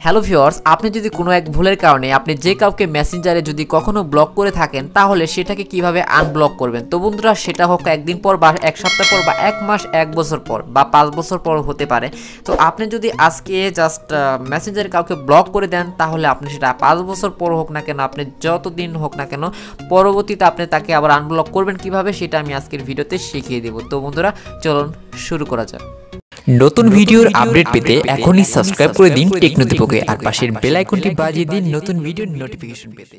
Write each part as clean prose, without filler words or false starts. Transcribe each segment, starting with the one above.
Hello viewers, আপনি যদি কোনো এক ভুলের কারণে আপনি যে কাউকে মেসেঞ্জারে যদি কখনো ব্লক করে থাকেন তাহলে সেটাকে কিভাবে আনব্লক করবেন। তো বন্ধুরা, সেটা হোক একদিন পর বা এক সপ্তাহ পর বা এক মাস, এক বছর পর বা 5 বছর পর হতে পারে। তো আপনি যদি আজকে জাস্ট মেসেঞ্জারে কাউকে ব্লক করে দেন তাহলে আপনি সেটা 5 বছর পর হোক না কেন, আপনি যতদিন হোক না কেন, পরবর্তীতে আপনি তাকে আবার আনব্লক করবেন কিভাবে সেটা আমি আজকের ভিডিওতে শিখিয়ে দেব। তো বন্ধুরা, চলুন শুরু করা যাক। নতুন ভিডিওর আপডেট পেতে এখনই সাবস্ক্রাইব করে দিন টেকনোদীপকে আর পাশের বেল আইকনটি বাজিয়ে দিন নতুন ভিডিওর নোটিফিকেশন পেতে।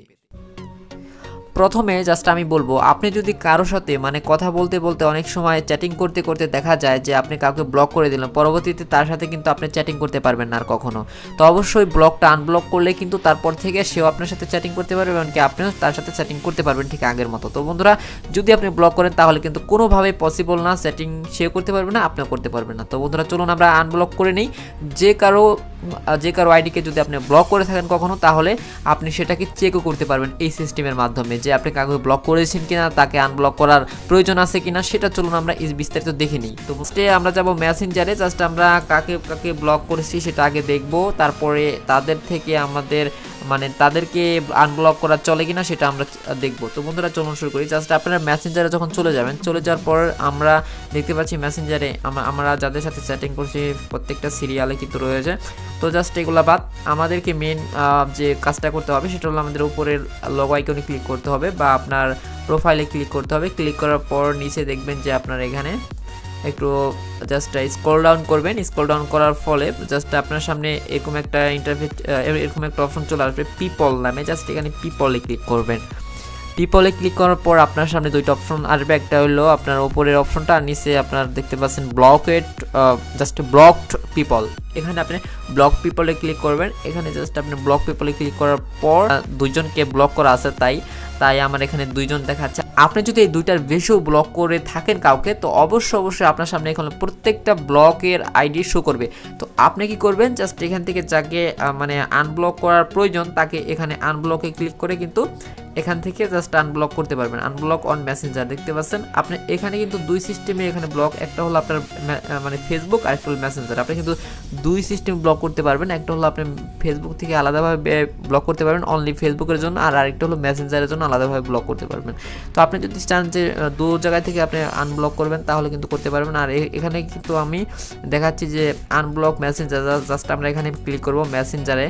প্রথমে জাস্ট আমি বলবো, আপনি যদি কারোর সাথে কথা বলতে বলতে অনেক সময় চ্যাটিং করতে করতে দেখা যায় যে আপনি কাউকে ব্লক করে দিলেন, পরবর্তীতে তার সাথে কিন্তু আপনি চ্যাটিং করতে পারবেন না আর কখনো। তো অবশ্যই ব্লকটা আনব্লক করলে কিন্তু তারপর থেকে সেও আপনার সাথে চ্যাটিং করতে পারবে এবং আপনিও তার সাথে চ্যাটিং করতে পারবেন ঠিক আগের মতো। তো বন্ধুরা, যদি আপনি ব্লক করেন তাহলে কিন্তু কোনোভাবেই পসিবল না, চ্যাটিং সেও করতে পারবে না, আপনিও করতে পারবেন না। তো বন্ধুরা, চলুন আমরা আনব্লক করে নিই। যে কারো আইডিকে যদি আপনি ব্লক করে থাকেন কখনো, তাহলে আপনি সেটাকে চেকও করতে পারবেন এই সিস্টেমের মাধ্যমে যে আপনি কাউকে ব্লক করেছেন কিনা, তাকে আনব্লক করার প্রয়োজন আছে কিনা সেটা চলুন আমরা বিস্তারিত দেখে নিই। তো ফার্স্টে আমরা যাব মেসেঞ্জারে, জাস্ট আমরা কাকে ব্লক করেছি সেটা আগে দেখব, তারপরে তাদের থেকে আমাদের তাদেরকে আনব্লক করা চলে কিনা সেটা আমরা দেখব। তো বন্ধুরা, চলুন শুরু করি। জাস্ট আপনারা মেসেঞ্জারে যখন চলে যাবেন, চলে যাওয়ার পর আমরা দেখতে পাচ্ছি মেসেঞ্জারে আমরা যাদের সাথে চ্যাটিং করছি প্রত্যেকটা সিরিয়ালে কিন্তু রয়েছে। তো জাস্ট এগুলো বাদ, আমাদেরকে মেন যে কাজটা করতে হবে সেটা হলো আমাদের উপরের লোগো আইকনে ক্লিক করতে হবে বা আপনার প্রোফাইলে ক্লিক করতে হবে। ক্লিক করার পর নিচে দেখবেন যে আপনার এখানে একটু জাস্ট স্ক্রল ডাউন করবেন। স্ক্রল ডাউন করার ফলে জাস্ট আপনার সামনে এরকম একটা ইন্টারফেস, এরকম একটা অপশন চলে আসবে পিপল নামে। জাস্ট এখানে পিপলে ক্লিক করবেন। পিপলে ক্লিক করার পর আপনার সামনে দুইটা অপশন আসবে, একটা হলো আপনার উপরের অপশনটা আর নিচে আপনার দেখতে পাচ্ছেন ব্লকেড, জাস্ট ব্লকড পিপল। এখানে আপনি ব্লক পিপলে ক্লিক করবেন। এখানে জাস্ট আপনি ব্লক পিপলে ক্লিক করার পর দুইজনকে ব্লক করা আছে, তাই আমার এখানে দুইজন দেখাচ্ছে। আপনি যদি এই দুইটার বেশিও ব্লক করে থাকেন কাউকে, তো অবশ্যই আপনার সামনে এখানে প্রত্যেকটা ব্লকের আইডি শো করবে। তো আপনি কি করবেন, জাস্ট এখান থেকে যাকে আনব্লক করার প্রয়োজন তাকে এখানে আনব্লকে ক্লিক করে কিন্তু এখান থেকে জাস্ট আনব্লক করতে পারবেন। আনব্লক অন মেসেঞ্জার দেখতে পাচ্ছেন আপনি এখানে কিন্তু দুই সিস্টেমে এখানে ব্লক, একটা হলো আপনার ফেসবুক আর একটা হলো মেসেঞ্জার। আপনি কিন্তু দুই সিস্টেম ব্লক করতে পারবেন। একটা হলো আপনি ফেসবুক থেকে আলাদাভাবে ব্লক করতে পারবেন অনলি ফেসবুকের জন্য, আর আরেকটা হলো মেসেঞ্জারের জন্য আলাদাভাবে ব্লক করতে পারবেন। তো আপনি যদি চান যে দু জায়গা থেকে আপনি আনব্লক করবেন তাহলে কিন্তু করতে পারবেন। আর এখানে কিন্তু আমি দেখাচ্ছি যে আনব্লক মেসেঞ্জার, জাস্ট আমরা এখানে ক্লিক করব মেসেঞ্জারে।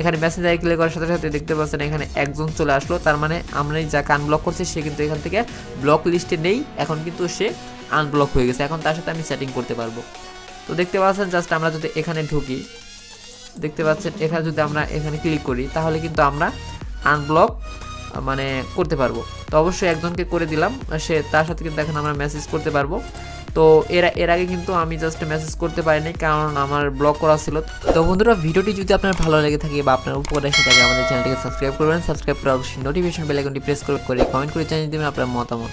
এখানে মেসেঞ্জারে ক্লিক করার সাথে সাথে দেখতে পাচ্ছেন এখানে একজন চলে আসলো, তার মানে আমরা যাকে আনব্লক করছি সে কিন্তু এখান থেকে ব্লক লিস্টে নেই, এখন কিন্তু সে আনব্লক হয়ে গেছে। এখন তার সাথে আমি চ্যাটিং করতে পারবো। তো দেখতে পাচ্ছেন জাস্ট আমরা যদি এখানে ঢুকি, দেখতে পাচ্ছেন এখানে যদি আমরা এখানে ক্লিক করি তাহলে কিন্তু আমরা আনব্লক করতে পারবো। তো অবশ্যই একজনকে করে দিলাম, সে তার সাথে কিন্তু এখন আমরা মেসেজ করতে পারবো। তো এর আগে কিন্তু আমি জাস্ট মেসেজ করতে পারিনি কারণ আমার ব্লক করা ছিল। তো বন্ধুরা, ভিডিওটি যদি আপনার ভালো লেগে থাকে বা আপনার উপকার এসে থাকে আমাদের চ্যানেলটিকে সাবস্ক্রাইব করবেন। সাবস্ক্রাইব করে অবশ্যই নোটিফিকেশন বেল আইকনটি প্রেস করে কমেন্ট করে জানিয়ে দেবেন আপনার মতামত।